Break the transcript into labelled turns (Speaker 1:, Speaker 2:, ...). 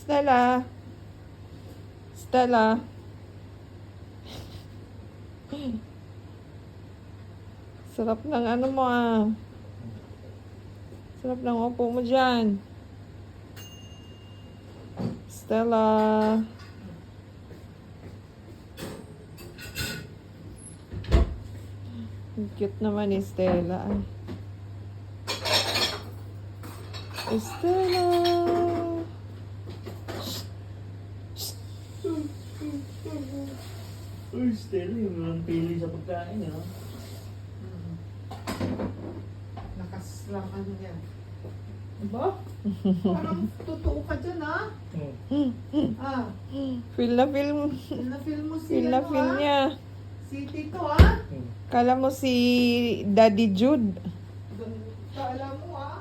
Speaker 1: Stella. Stella. Sarap ng ano mo ah. Sarap ng upo mo dyan. Stella. Ang cute naman ni Stella. Stella.
Speaker 2: Uy, Stella, yung walang pili sa pagkain, ha?
Speaker 3: Lakas lang ano yan. Diba? Parang totoo ka dyan, ha? Ah,
Speaker 1: Feel na feel mo.
Speaker 3: na-feel mo si
Speaker 1: Feel na
Speaker 3: ano,
Speaker 1: feel
Speaker 3: ha?
Speaker 1: niya.
Speaker 3: Si Tito, ha?
Speaker 1: Kala mo si Daddy Jude.
Speaker 3: Kala mo, ha?